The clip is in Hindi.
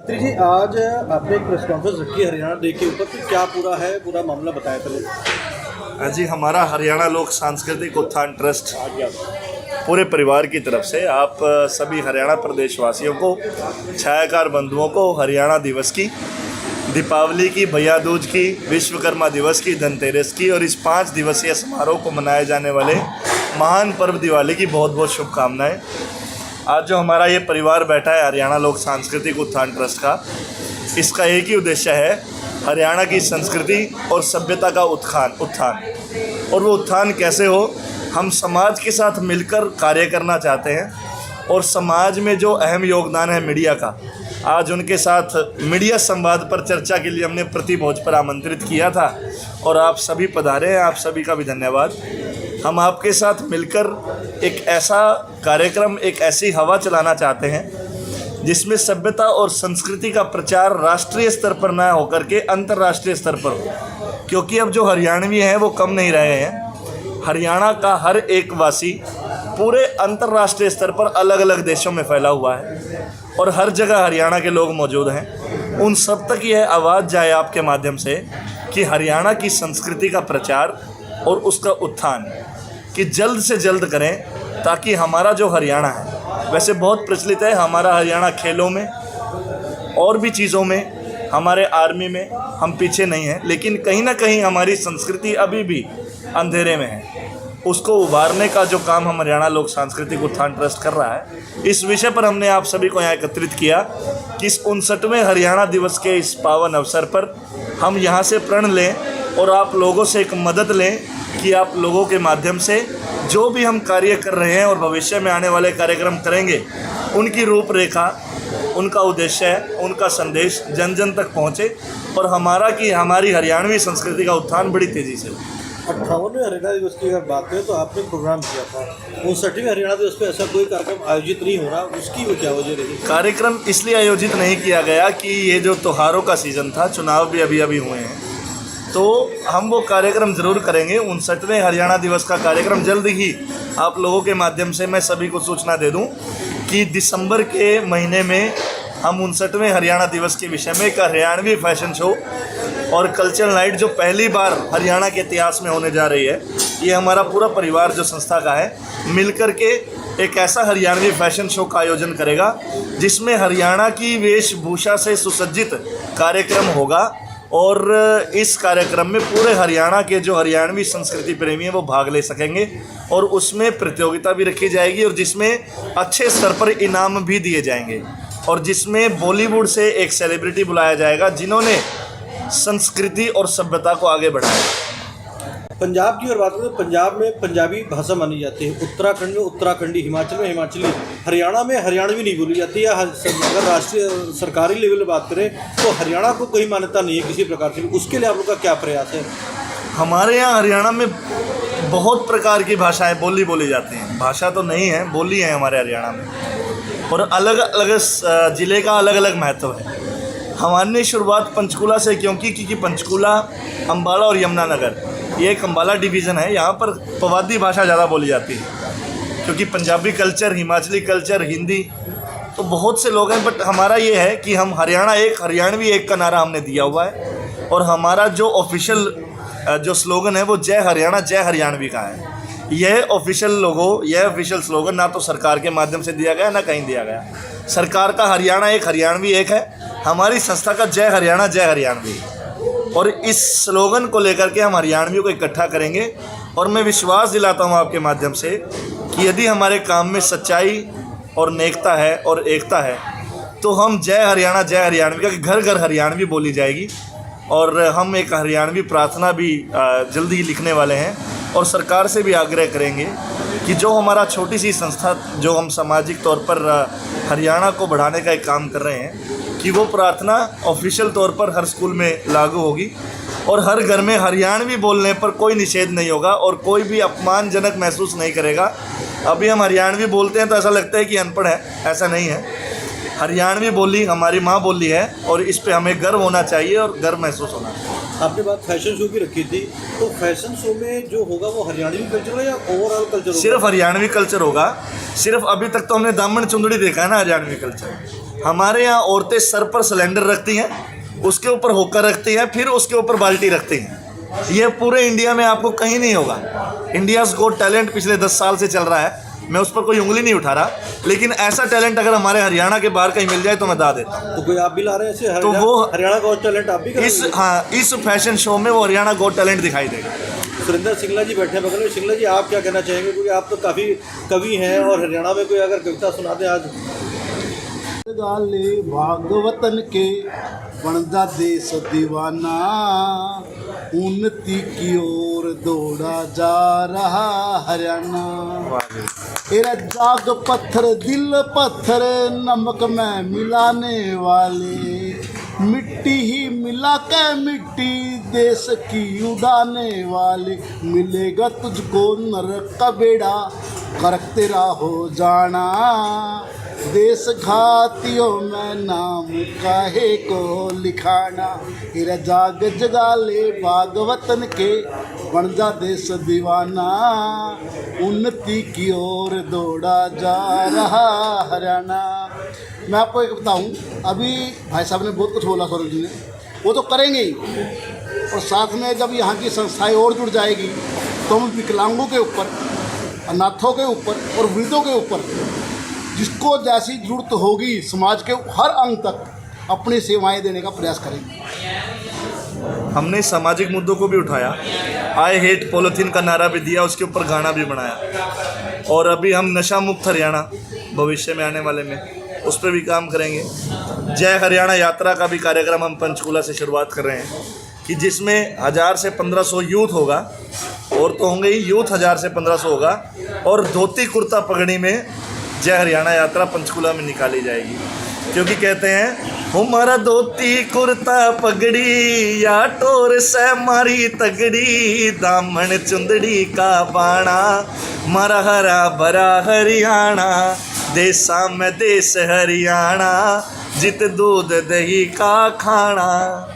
त्रि जी, आज आपने एक प्रेस कॉन्फ्रेंस रखी है हरियाणा डे के ऊपर, तो क्या पूरा मामला बताया पहले। जी, हमारा हरियाणा लोक सांस्कृतिक उत्थान ट्रस्ट पूरे परिवार की तरफ से आप सभी हरियाणा प्रदेशवासियों को, छायाकार बंधुओं को हरियाणा दिवस की, दीपावली की, भैया दूज की, विश्वकर्मा दिवस की, धनतेरस की और इस 5 दिवसीय समारोह को मनाए जाने वाले महान पर्व दिवाली की बहुत बहुत शुभकामनाएं। आज जो हमारा ये परिवार बैठा है हरियाणा लोक सांस्कृतिक उत्थान ट्रस्ट का, इसका एक ही उद्देश्य है हरियाणा की संस्कृति और सभ्यता का उत्थान। और वो उत्थान कैसे हो, हम समाज के साथ मिलकर कार्य करना चाहते हैं और समाज में जो अहम योगदान है मीडिया का, आज उनके साथ मीडिया संवाद पर चर्चा के लिए हमने प्रतिभोज पर आमंत्रित किया था और आप सभी पधारे हैं। आप सभी का भी धन्यवाद। हम आपके साथ मिलकर एक ऐसा कार्यक्रम, एक ऐसी हवा चलाना चाहते हैं जिसमें सभ्यता और संस्कृति का प्रचार राष्ट्रीय स्तर पर न होकर के अंतर्राष्ट्रीय स्तर पर हो, क्योंकि अब जो हरियाणवी हैं वो कम नहीं रहे हैं। हरियाणा का हर एक वासी पूरे अंतर्राष्ट्रीय स्तर पर अलग अलग देशों में फैला हुआ है और हर जगह हरियाणा के लोग मौजूद हैं। उन सब तक यह आवाज़ जाए आपके माध्यम से कि हरियाणा की संस्कृति का प्रचार और उसका उत्थान कि जल्द से जल्द करें, ताकि हमारा जो हरियाणा है, वैसे बहुत प्रचलित है हमारा हरियाणा खेलों में और भी चीज़ों में, हमारे आर्मी में हम पीछे नहीं हैं, लेकिन कहीं ना कहीं हमारी संस्कृति अभी भी अंधेरे में है। उसको उभारने का जो काम हम हरियाणा लोक सांस्कृतिक उत्थान ट्रस्ट कर रहा है, इस विषय पर हमने आप सभी को यहाँ एकत्रित किया कि इस 59वें हरियाणा दिवस के इस पावन अवसर पर हम यहाँ से प्रण लें और आप लोगों से एक मदद लें कि आप लोगों के माध्यम से जो भी हम कार्य कर रहे हैं और भविष्य में आने वाले कार्यक्रम करेंगे, उनकी रूपरेखा, उनका उद्देश्य, उनका संदेश जन जन तक पहुँचे और हमारी हरियाणवी संस्कृति का उत्थान बड़ी तेज़ी से हो। 58वें हरियाणा दिवस की अगर बात करें तो आपने प्रोग्राम किया था, 59वें हरियाणा दिवस पे ऐसा कोई कार्यक्रम आयोजित नहीं हो रहा, उसकी वो क्या वजह रही? कार्यक्रम इसलिए आयोजित नहीं किया गया कि ये जो त्योहारों का सीज़न था, चुनाव भी अभी हुए हैं, तो हम वो कार्यक्रम ज़रूर करेंगे। 59वें हरियाणा दिवस का कार्यक्रम जल्द ही आप लोगों के माध्यम से मैं सभी को सूचना दे दूं कि दिसंबर के महीने में हम 59वें हरियाणा दिवस के विषय में एक हरियाणवी फैशन शो और कल्चरल नाइट जो पहली बार हरियाणा के इतिहास में होने जा रही है, ये हमारा पूरा परिवार जो संस्था का है मिलकर के एक ऐसा हरियाणवी फैशन शो का आयोजन करेगा जिसमें हरियाणा की वेशभूषा से सुसज्जित कार्यक्रम होगा और इस कार्यक्रम में पूरे हरियाणा के जो हरियाणवी संस्कृति प्रेमी हैं वो भाग ले सकेंगे और उसमें प्रतियोगिता भी रखी जाएगी और जिसमें अच्छे स्तर पर इनाम भी दिए जाएंगे और जिसमें बॉलीवुड से एक सेलिब्रिटी बुलाया जाएगा जिन्होंने संस्कृति और सभ्यता को आगे बढ़ाया। पंजाब की अगर बात करें तो पंजाब में पंजाबी भाषा मानी जाती है, उत्तराखंड में उत्तराखंडी, हिमाचल में हिमाचली, हरियाणा में हरियाणवी नहीं बोली जाती है। अगर राष्ट्रीय सरकारी लेवल पर बात करें तो हरियाणा को कोई मान्यता नहीं है किसी प्रकार की, उसके लिए आप लोग का क्या प्रयास है? हमारे यहाँ हरियाणा में बहुत प्रकार की भाषाएँ बोली जाती हैं। भाषा तो नहीं है, बोली है हमारे हरियाणा में और अलग अलग ज़िले का अलग अलग महत्व है। हमारी शुरुआत पंचकूला से क्योंकि पंचकूला, अम्बाला और यमुनानगर ये एक अम्बाला डिवीज़न है, यहाँ पर पवादी भाषा ज़्यादा बोली जाती है क्योंकि पंजाबी कल्चर, हिमाचली कल्चर, हिंदी तो बहुत से लोग हैं। बट हमारा ये है कि हम हरियाणा एक, हरियाणवी एक का नारा हमने दिया हुआ है और हमारा जो ऑफिशियल जो स्लोगन है वो जय हरियाणा जय हरियाणवी का है। यह ऑफिशियल लोगो, यह ऑफिशियल स्लोगन ना तो सरकार के माध्यम से दिया गया ना कहीं दिया गया। सरकार का हरियाणा एक, हरियाणवी एक है, हमारी संस्था का जय हरियाणा जय हरियाणवी, और इस स्लोगन को लेकर के हम हरियाणवियों को इकट्ठा करेंगे। और मैं विश्वास दिलाता हूँ आपके माध्यम से कि यदि हमारे काम में सच्चाई और नेकता है और एकता है तो हम जय हरियाणा जय हरियाणवी का घर घर हरियाणवी बोली जाएगी। और हम एक हरियाणवी प्रार्थना भी जल्द ही लिखने वाले हैं और सरकार से भी आग्रह करेंगे कि जो हमारा छोटी सी संस्था जो हम सामाजिक तौर पर हरियाणा को बढ़ाने का एक काम कर रहे हैं कि वो प्रार्थना ऑफिशियल तौर पर हर स्कूल में लागू होगी और हर घर में हरियाणवी बोलने पर कोई निषेध नहीं होगा और कोई भी अपमानजनक महसूस नहीं करेगा। अभी हम हरियाणवी बोलते हैं तो ऐसा लगता है कि अनपढ़ है, ऐसा नहीं है। हरियाणवी बोली हमारी माँ बोली है और इस पे हमें गर्व होना चाहिए और गर्व महसूस होना चाहिए। आपने बात फैशन शो की रखी थी, तो फैशन शो में जो होगा वो हरियाणवी कल्चर होगा या ओवरऑल कल्चर होगा? सिर्फ हरियाणवी कल्चर होगा। सिर्फ अभी तक तो हमने दामन चुंदड़ी देखा है ना हरियाणवी कल्चर। हमारे यहाँ औरतें सर पर सिलेंडर रखती हैं, उसके ऊपर होकर रखती हैं, फिर उसके ऊपर बाल्टी रखती हैं। ये पूरे इंडिया में आपको कहीं नहीं होगा। इंडियाज़ गॉट टैलेंट पिछले 10 साल से चल रहा है, मैं उस पर कोई उंगली नहीं उठा रहा, लेकिन ऐसा टैलेंट अगर हमारे हरियाणा के बाहर कहीं मिल जाए तो मैं दा देता हूँ। तो कोई आप भी ला रहे हैं ऐसे तो वो हरियाणा का टैलेंट आप भी करेंगे? इस फैशन शो में वो हरियाणा गॉट टैलेंट दिखाई देगा। सुरेंद्र सिंगला जी बैठे बगल में। सिंगला जी, आप क्या कहना चाहेंगे, क्योंकि आप तो काफ़ी कवि हैं और हरियाणा में कोई अगर कविता सुना दें आज। गाले भागवतन के बन जा देश दीवाना, उन्नति की ओर दौड़ा जा रहा हरियाणा। तेरा जाग पत्थर दिल पत्थर नमक में मिलाने वाले, मिट्टी ही मिला के मिट्टी देश की उड़ाने वाले। मिलेगा तुझको नरक का बेड़ा करक तेरा हो जाना, देश घातियों में नाम काहे को लिखाना। तेरा जाग जगा ले भागवतन के बन जा देश दीवाना, उन्नति की ओर दौड़ा जा रहा हरियाणा। मैं आपको एक बताऊं, अभी भाई साहब ने बहुत कुछ बोला, सौरभ जी ने, वो तो करेंगे ही, और साथ में जब यहाँ की संस्थाएं और जुड़ जाएगी तो हम विकलांगों के ऊपर, अनाथों के ऊपर और वृद्धों के ऊपर जिसको जैसी जरूरत होगी समाज के हर अंग तक अपनी सेवाएं देने का प्रयास करेंगे। हमने सामाजिक मुद्दों को भी उठाया, आई हेट पॉलीथीन का नारा भी दिया, उसके ऊपर गाना भी बनाया, और अभी हम नशा मुक्त हरियाणा भविष्य में आने वाले में उस पर भी काम करेंगे। जय हरियाणा यात्रा का भी कार्यक्रम हम पंचकूला से शुरुआत कर रहे हैं कि जिसमें 1000 से 1500 यूथ होगा, और तो होंगे ही यूथ 1000 से 1500 होगा, और धोती कुर्ता पगड़ी में जय हरियाणा यात्रा पंचकूला में निकाली जाएगी। क्योंकि कहते हैं हमारा धोती कुर्ता पगड़ी या टोर से मारी तगड़ी, दामन चुंदड़ी का बाणा मारा हरा भरा हरियाणा, देसा में देश हरियाणा, जित दूध दही का खाना।